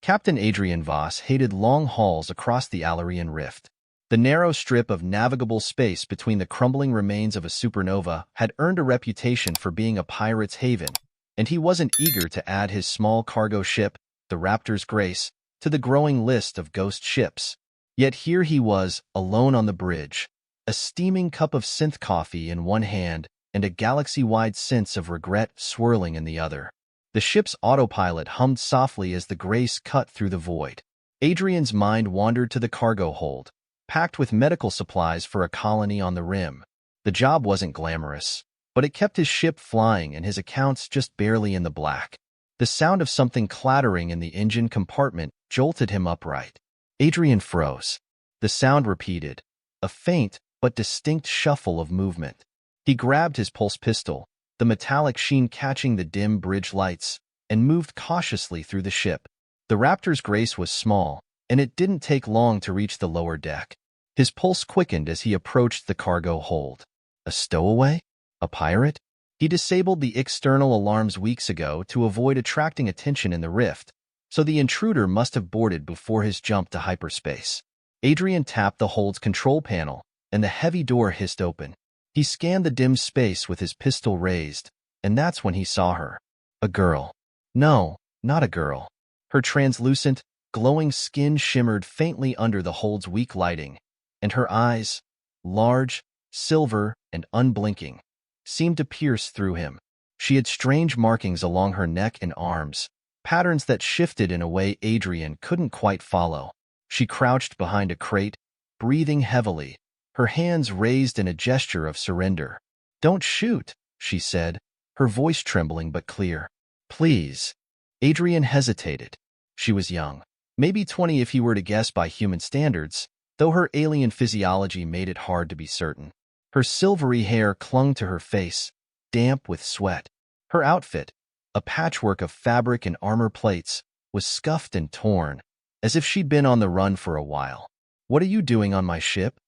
Captain Adrian Voss hated long hauls across the Alarian Rift. The narrow strip of navigable space between the crumbling remains of a supernova had earned a reputation for being a pirate's haven, and he wasn't eager to add his small cargo ship, the Raptor's Grace, to the growing list of ghost ships. Yet here he was, alone on the bridge, a steaming cup of synth coffee in one hand and a galaxy-wide sense of regret swirling in the other. The ship's autopilot hummed softly as the Grace cut through the void. Adrian's mind wandered to the cargo hold, packed with medical supplies for a colony on the rim. The job wasn't glamorous, but it kept his ship flying and his accounts just barely in the black. The sound of something clattering in the engine compartment jolted him upright. Adrian froze. The sound repeated, a faint but distinct shuffle of movement. He grabbed his pulse pistol, the metallic sheen catching the dim bridge lights, and moved cautiously through the ship. The Raptor's Grace was small, and it didn't take long to reach the lower deck. His pulse quickened as he approached the cargo hold. A stowaway? A pirate? He disabled the external alarms weeks ago to avoid attracting attention in the rift, so the intruder must have boarded before his jump to hyperspace. Adrian tapped the hold's control panel, and the heavy door hissed open. He scanned the dim space with his pistol raised, and that's when he saw her. A girl. No, not a girl. Her translucent, glowing skin shimmered faintly under the hold's weak lighting, and her eyes, large, silver, and unblinking, seemed to pierce through him. She had strange markings along her neck and arms, patterns that shifted in a way Adrian couldn't quite follow. She crouched behind a crate, breathing heavily, her hands raised in a gesture of surrender. "Don't shoot," she said, her voice trembling but clear. "Please." Adrian hesitated. She was young, maybe 20 if he were to guess by human standards, though her alien physiology made it hard to be certain. Her silvery hair clung to her face, damp with sweat. Her outfit, a patchwork of fabric and armor plates, was scuffed and torn, as if she'd been on the run for a while. "What are you doing on my ship?"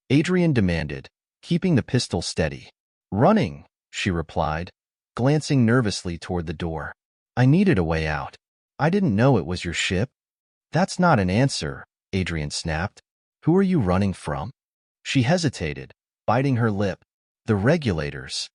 Adrian demanded, keeping the pistol steady. "Running," she replied, glancing nervously toward the door. "I needed a way out. I didn't know it was your ship." "That's not an answer," Adrian snapped. "Who are you running from?" She hesitated, biting her lip. "The regulators."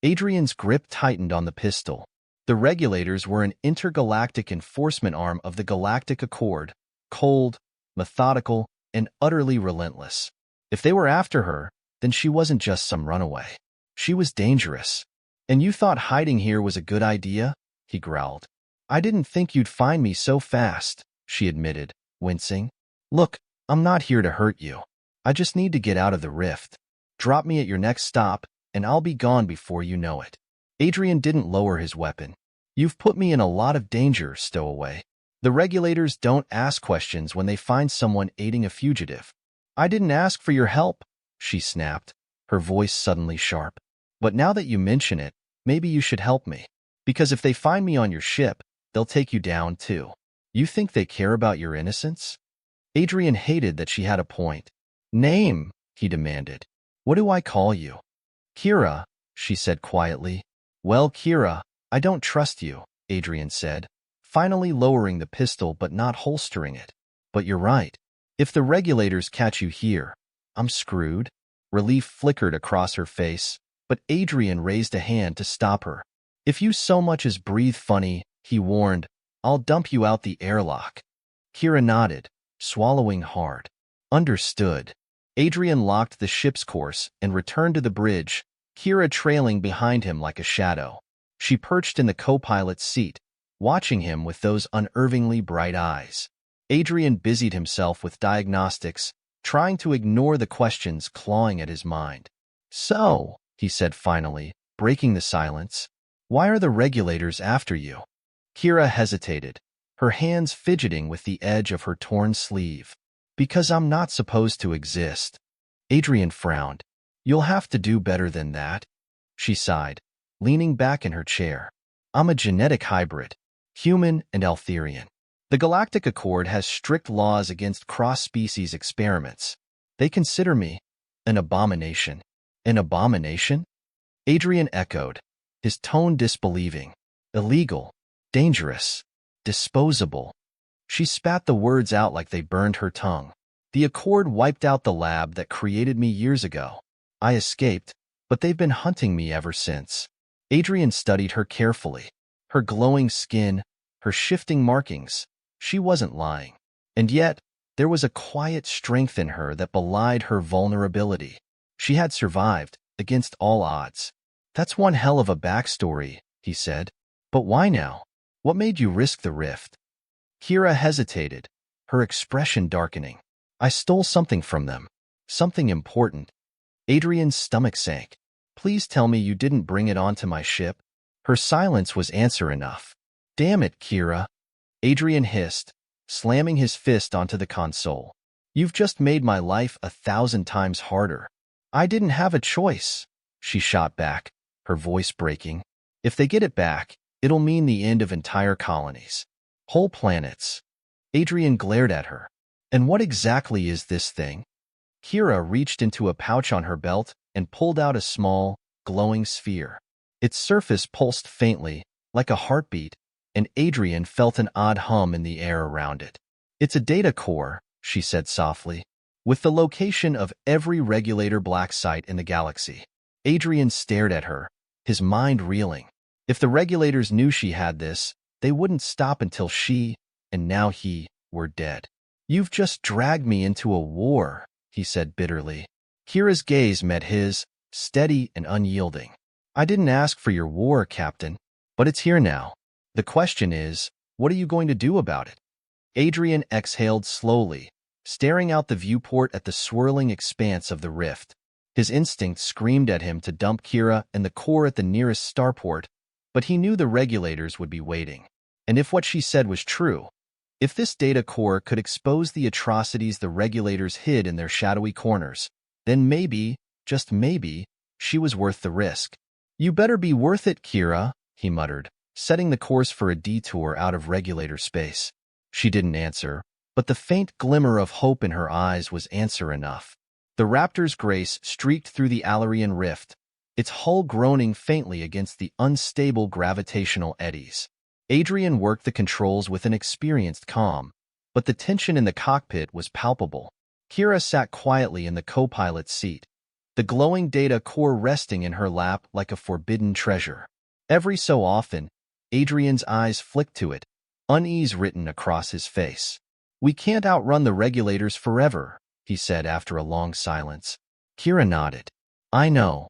Adrian's grip tightened on the pistol. The regulators were an intergalactic enforcement arm of the Galactic Accord, cold, methodical, and utterly relentless. If they were after her, then she wasn't just some runaway. She was dangerous. "And you thought hiding here was a good idea?" he growled. "I didn't think you'd find me so fast," she admitted, wincing. "Look, I'm not here to hurt you. I just need to get out of the rift. Drop me at your next stop, and I'll be gone before you know it." Adrian didn't lower his weapon. "You've put me in a lot of danger, stowaway. The regulators don't ask questions when they find someone aiding a fugitive." "I didn't ask for your help," she snapped, her voice suddenly sharp. "But now that you mention it, maybe you should help me. Because if they find me on your ship, they'll take you down too. You think they care about your innocence?" Adrian hated that she had a point. "Name," he demanded. "What do I call you?" "Kira," she said quietly. "Well, Kira, I don't trust you," Adrian said, finally lowering the pistol but not holstering it. "But you're right. If the regulators catch you here, I'm screwed." Relief flickered across her face, but Adrian raised a hand to stop her. "If you so much as breathe funny," he warned, "I'll dump you out the airlock." Kira nodded, swallowing hard. "Understood." Adrian locked the ship's course and returned to the bridge, Kira trailing behind him like a shadow. She perched in the co-pilot's seat, watching him with those unervingly bright eyes. Adrian busied himself with diagnostics, trying to ignore the questions clawing at his mind. "So," he said finally, breaking the silence, "why are the regulators after you?" Kira hesitated, her hands fidgeting with the edge of her torn sleeve. "Because I'm not supposed to exist." Adrian frowned. "You'll have to do better than that," she sighed, leaning back in her chair. "I'm a genetic hybrid, human and Altherian. The Galactic Accord has strict laws against cross-species experiments. They consider me an abomination." "An abomination?" Adrian echoed, his tone disbelieving. "Illegal, dangerous, disposable." She spat the words out like they burned her tongue. The Accord wiped out the lab that created me years ago. I escaped, but they've been hunting me ever since. Adrian studied her carefully. Her glowing skin, her shifting markings. She wasn't lying. And yet, there was a quiet strength in her that belied her vulnerability. She had survived, against all odds. That's one hell of a backstory, he said. But why now? What made you risk the rift? Kira hesitated, her expression darkening. I stole something from them. Something important. Adrian's stomach sank. Please tell me you didn't bring it onto my ship. Her silence was answer enough. Damn it, Kira. Adrian hissed, slamming his fist onto the console. You've just made my life 1,000 times harder. I didn't have a choice, she shot back, her voice breaking. If they get it back, it'll mean the end of entire colonies. Whole planets. Adrian glared at her. And what exactly is this thing? Kira reached into a pouch on her belt and pulled out a small, glowing sphere. Its surface pulsed faintly, like a heartbeat, and Adrian felt an odd hum in the air around it. It's a data core, she said softly, with the location of every regulator black site in the galaxy. Adrian stared at her, his mind reeling. If the regulators knew she had this, they wouldn't stop until she, and now he, were dead. You've just dragged me into a war, he said bitterly. Kira's gaze met his, steady and unyielding. I didn't ask for your war, Captain, but it's here now. The question is, what are you going to do about it? Adrian exhaled slowly, staring out the viewport at the swirling expanse of the rift. His instinct screamed at him to dump Kira and the core at the nearest starport, but he knew the regulators would be waiting. And if what she said was true, if this data core could expose the atrocities the regulators hid in their shadowy corners, then maybe, just maybe, she was worth the risk. You better be worth it, Kira, he muttered, setting the course for a detour out of regulator space. She didn't answer, but the faint glimmer of hope in her eyes was answer enough. The Raptor's grace streaked through the Alarian rift, its hull groaning faintly against the unstable gravitational eddies. Adrian worked the controls with an experienced calm, but the tension in the cockpit was palpable. Kira sat quietly in the co-pilot's seat, the glowing data core resting in her lap like a forbidden treasure. Every so often, Adrian's eyes flicked to it, unease written across his face. We can't outrun the regulators forever, he said after a long silence. Kira nodded. I know.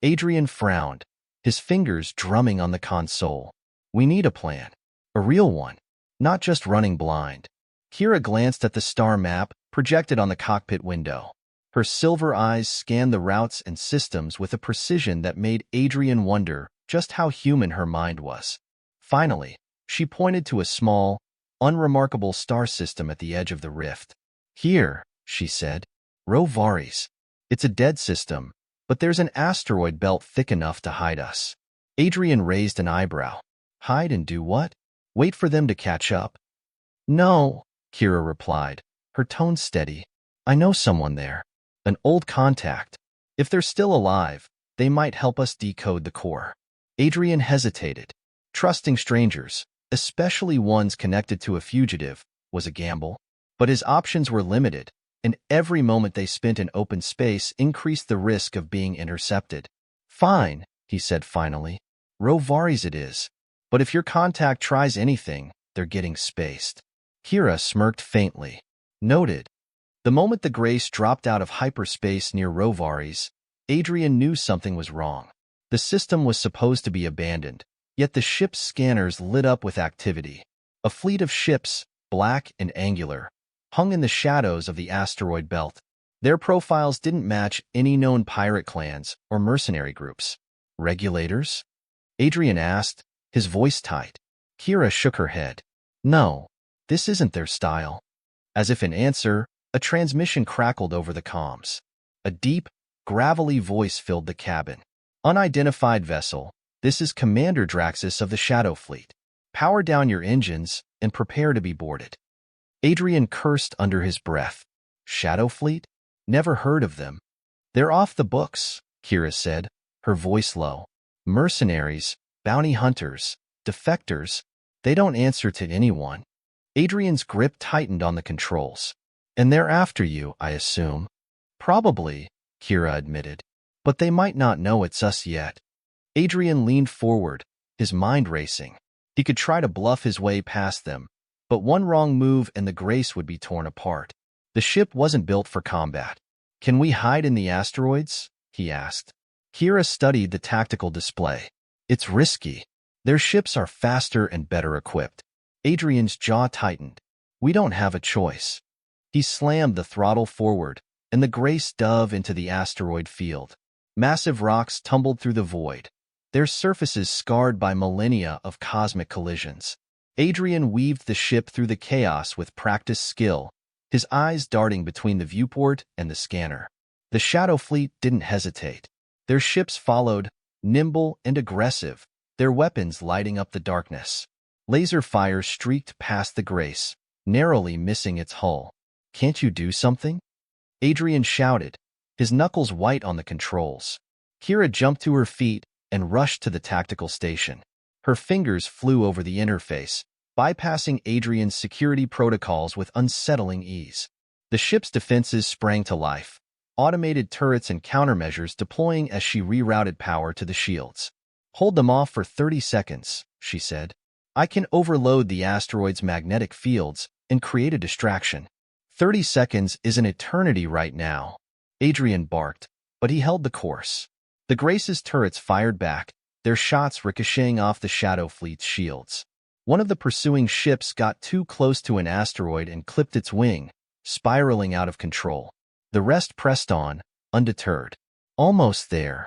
Adrian frowned, his fingers drumming on the console. We need a plan. A real one. Not just running blind. Kira glanced at the star map projected on the cockpit window. Her silver eyes scanned the routes and systems with a precision that made Adrian wonder just how human her mind was. Finally, she pointed to a small, unremarkable star system at the edge of the rift. Here, she said, Rovaris. It's a dead system, but there's an asteroid belt thick enough to hide us. Adrian raised an eyebrow. Hide and do what? Wait for them to catch up? No, Kira replied, her tone steady. I know someone there. An old contact. If they're still alive, they might help us decode the core. Adrian hesitated. Trusting strangers, especially ones connected to a fugitive, was a gamble. But his options were limited, and every moment they spent in open space increased the risk of being intercepted. Fine, he said finally. Rovaris it is. But if your contact tries anything, they're getting spaced. Kira smirked faintly. Noted. The moment the Grace dropped out of hyperspace near Rovaris, Adrian knew something was wrong. The system was supposed to be abandoned, yet the ship's scanners lit up with activity. A fleet of ships, black and angular, hung in the shadows of the asteroid belt. Their profiles didn't match any known pirate clans or mercenary groups. Regulators? Adrian asked, his voice tight. Kira shook her head. No, this isn't their style. As if in answer, a transmission crackled over the comms. A deep, gravelly voice filled the cabin. Unidentified vessel, this is Commander Draxus of the Shadow Fleet. Power down your engines and prepare to be boarded. Adrian cursed under his breath. Shadow Fleet? Never heard of them. They're off the books, Kira said, her voice low. Mercenaries, bounty hunters, defectors, they don't answer to anyone. Adrian's grip tightened on the controls. And they're after you, I assume. Probably, Kira admitted. But they might not know it's us yet. Adrian leaned forward, his mind racing. He could try to bluff his way past them, but one wrong move and the Grace would be torn apart. The ship wasn't built for combat. Can we hide in the asteroids? He asked. Kira studied the tactical display. It's risky. Their ships are faster and better equipped. Adrian's jaw tightened. We don't have a choice. He slammed the throttle forward, and the Grace dove into the asteroid field. Massive rocks tumbled through the void, their surfaces scarred by millennia of cosmic collisions. Adrian weaved the ship through the chaos with practiced skill, his eyes darting between the viewport and the scanner. The Shadow Fleet didn't hesitate. Their ships followed, nimble and aggressive, their weapons lighting up the darkness. Laser fire streaked past the Grace, narrowly missing its hull. Can't you do something? Adrian shouted, his knuckles white on the controls. Kira jumped to her feet and rushed to the tactical station. Her fingers flew over the interface, bypassing Adrian's security protocols with unsettling ease. The ship's defenses sprang to life, automated turrets and countermeasures deploying as she rerouted power to the shields. Hold them off for 30 seconds, she said. I can overload the asteroid's magnetic fields and create a distraction. 30 seconds is an eternity right now. Adrian barked, but he held the course. The Grace's turrets fired back, their shots ricocheting off the Shadow Fleet's shields. One of the pursuing ships got too close to an asteroid and clipped its wing, spiraling out of control. The rest pressed on, undeterred. Almost there,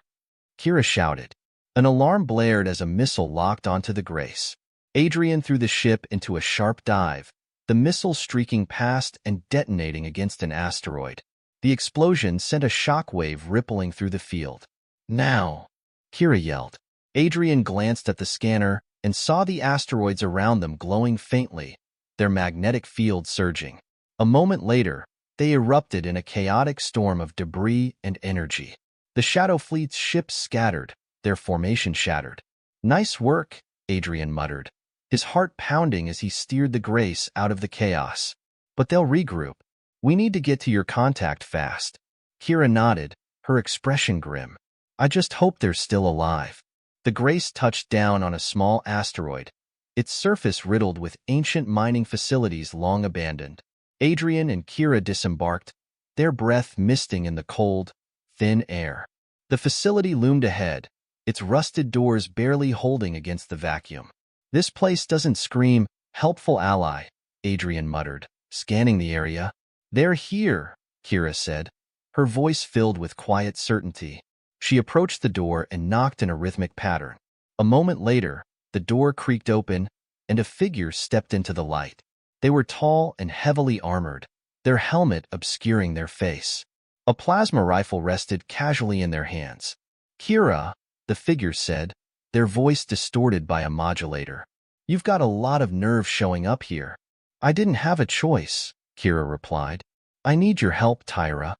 Kira shouted. An alarm blared as a missile locked onto the Grace. Adrian threw the ship into a sharp dive, the missile streaking past and detonating against an asteroid. The explosion sent a shockwave rippling through the field. Now, Kira yelled. Adrian glanced at the scanner and saw the asteroids around them glowing faintly, their magnetic field surging. A moment later, they erupted in a chaotic storm of debris and energy. The Shadow Fleet's ships scattered, their formation shattered. Nice work, Adrian muttered, his heart pounding as he steered the Grace out of the chaos. But they'll regroup. We need to get to your contact fast. Kira nodded, her expression grim. I just hope they're still alive. The Grace touched down on a small asteroid, its surface riddled with ancient mining facilities long abandoned. Adrian and Kira disembarked, their breath misting in the cold, thin air. The facility loomed ahead, its rusted doors barely holding against the vacuum. This place doesn't scream, helpful ally, Adrian muttered, scanning the area. They're here, Kira said, her voice filled with quiet certainty. She approached the door and knocked in a rhythmic pattern. A moment later, the door creaked open, and a figure stepped into the light. They were tall and heavily armored, their helmet obscuring their face. A plasma rifle rested casually in their hands. Kira, the figure said, their voice distorted by a modulator. You've got a lot of nerve showing up here. I didn't have a choice, Kira replied. I need your help, Tyra.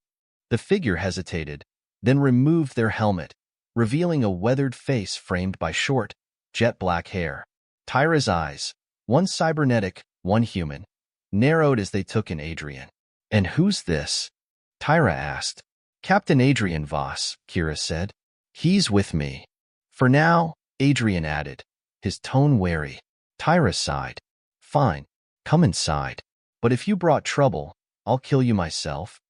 The figure hesitated, then removed their helmet, revealing a weathered face framed by short, jet-black hair. Tyra's eyes, one cybernetic, one human, narrowed as they took in Adrian. And who's this? Tyra asked. Captain Adrian Voss, Kira said. He's with me. For now, Adrian added, his tone wary. Tyra sighed. Fine, come inside. But if you brought trouble, I'll kill you myself.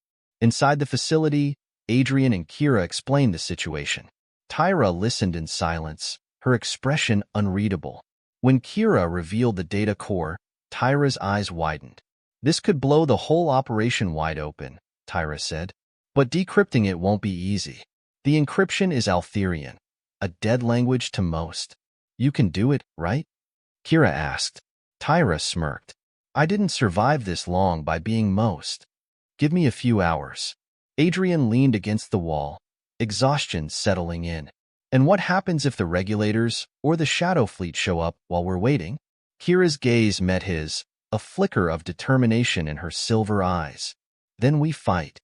Inside the facility, Adrian and Kira explained the situation. Tyra listened in silence, her expression unreadable. When Kira revealed the data core, Tyra's eyes widened. This could blow the whole operation wide open, Tyra said. But decrypting it won't be easy. The encryption is Altherian, a dead language to most. You can do it, right? Kira asked. Tyra smirked. I didn't survive this long by being most. Give me a few hours. Adrian leaned against the wall, exhaustion settling in. And what happens if the regulators or the Shadow Fleet show up while we're waiting? Kira's gaze met his, a flicker of determination in her silver eyes. Then we fight.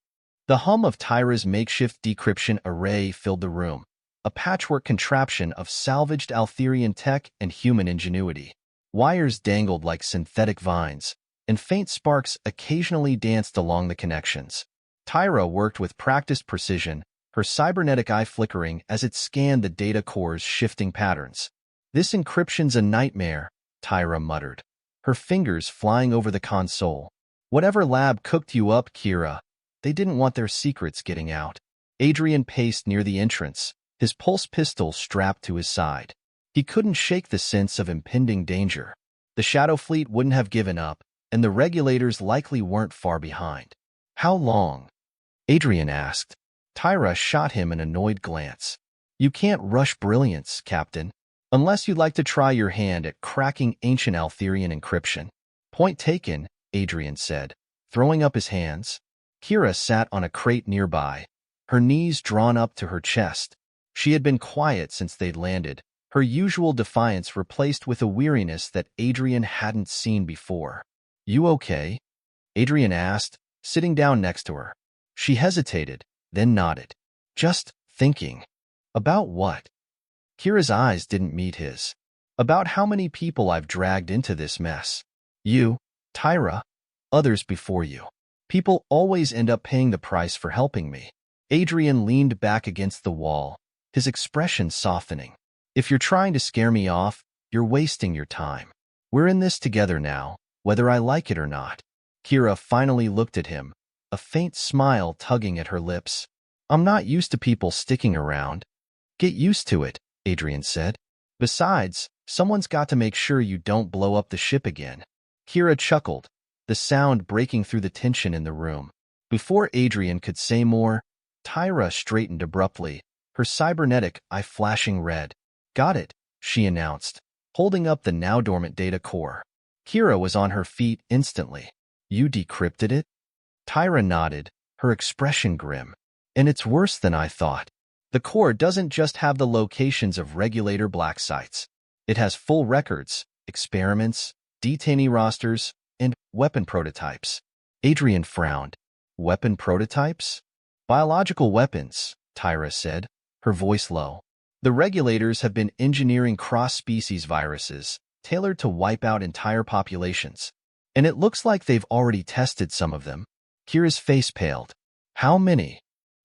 The hum of Tyra's makeshift decryption array filled the room, a patchwork contraption of salvaged Altherian tech and human ingenuity. Wires dangled like synthetic vines, and faint sparks occasionally danced along the connections. Tyra worked with practiced precision, her cybernetic eye flickering as it scanned the data core's shifting patterns. "This encryption's a nightmare," Tyra muttered, her fingers flying over the console. "Whatever lab cooked you up, Kira, they didn't want their secrets getting out." Adrian paced near the entrance, his pulse pistol strapped to his side. He couldn't shake the sense of impending danger. The Shadow Fleet wouldn't have given up, and the regulators likely weren't far behind. "How long?" Adrian asked. Tyra shot him an annoyed glance. "You can't rush brilliance, Captain, unless you'd like to try your hand at cracking ancient Altherian encryption." "Point taken," Adrian said, throwing up his hands. Kira sat on a crate nearby, her knees drawn up to her chest. She had been quiet since they'd landed, her usual defiance replaced with a weariness that Adrian hadn't seen before. "You okay?" Adrian asked, sitting down next to her. She hesitated, then nodded. "Just thinking." "About what?" Kira's eyes didn't meet his. "About how many people I've dragged into this mess. You, Tyra, others before you. People always end up paying the price for helping me." Adrian leaned back against the wall, his expression softening. "If you're trying to scare me off, you're wasting your time. We're in this together now, whether I like it or not." Kira finally looked at him, a faint smile tugging at her lips. "I'm not used to people sticking around." "Get used to it," Adrian said. "Besides, someone's got to make sure you don't blow up the ship again." Kira chuckled, the sound breaking through the tension in the room. Before Adrian could say more, Tyra straightened abruptly, her cybernetic eye flashing red. "Got it," she announced, holding up the now-dormant data core. Kira was on her feet instantly. "You decrypted it?" Tyra nodded, her expression grim. "And it's worse than I thought. The core doesn't just have the locations of regulator black sites. It has full records, experiments, detainee rosters, and weapon prototypes." Adrian frowned. "Weapon prototypes?" "Biological weapons," Tyra said, her voice low. "The regulators have been engineering cross-species viruses, tailored to wipe out entire populations. And it looks like they've already tested some of them." Kira's face paled. "How many?"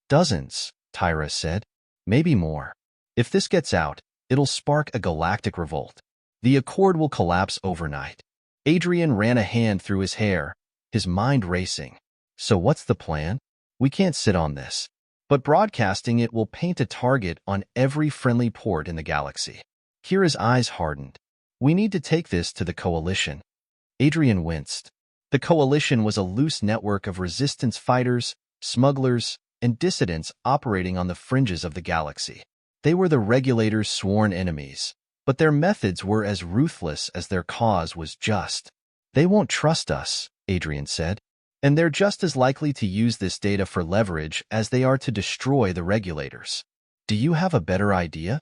"Dozens," Tyra said. "Maybe more. If this gets out, it'll spark a galactic revolt. The Accord will collapse overnight." Adrian ran a hand through his hair, his mind racing. "So what's the plan? We can't sit on this. But broadcasting it will paint a target on every friendly port in the galaxy." Kira's eyes hardened. "We need to take this to the Coalition." Adrian winced. The Coalition was a loose network of resistance fighters, smugglers, and dissidents operating on the fringes of the galaxy. They were the regulators' sworn enemies, but their methods were as ruthless as their cause was just. "They won't trust us," Adrian said, "and they're just as likely to use this data for leverage as they are to destroy the regulators." "Do you have a better idea?"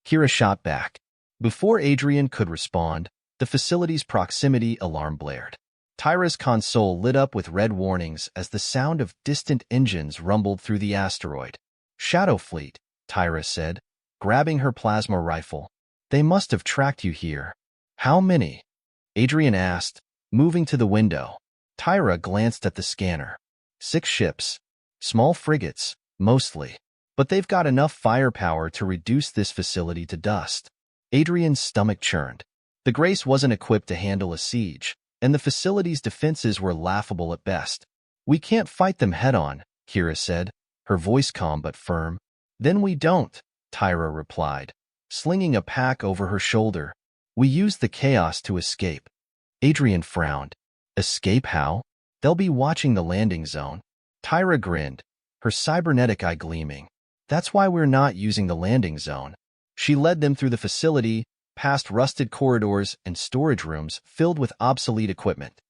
Kira shot back. Before Adrian could respond, the facility's proximity alarm blared. Tyra's console lit up with red warnings as the sound of distant engines rumbled through the asteroid. "Shadow Fleet," Tyra said, grabbing her plasma rifle. "They must have tracked you here." "How many?" Adrian asked, moving to the window. Tyra glanced at the scanner. 6 ships. Small frigates, mostly. But they've got enough firepower to reduce this facility to dust. Adrian's stomach churned. The Grace wasn't equipped to handle a siege, and the facility's defenses were laughable at best. "We can't fight them head-on," Kira said, her voice calm but firm. "Then we don't," Tyra replied, slinging a pack over her shoulder. "We use the chaos to escape." Adrian frowned. "Escape how?" "They'll be watching the landing zone." Tyra grinned, her cybernetic eye gleaming. "That's why we're not using the landing zone." She led them through the facility, past rusted corridors and storage rooms filled with obsolete equipment.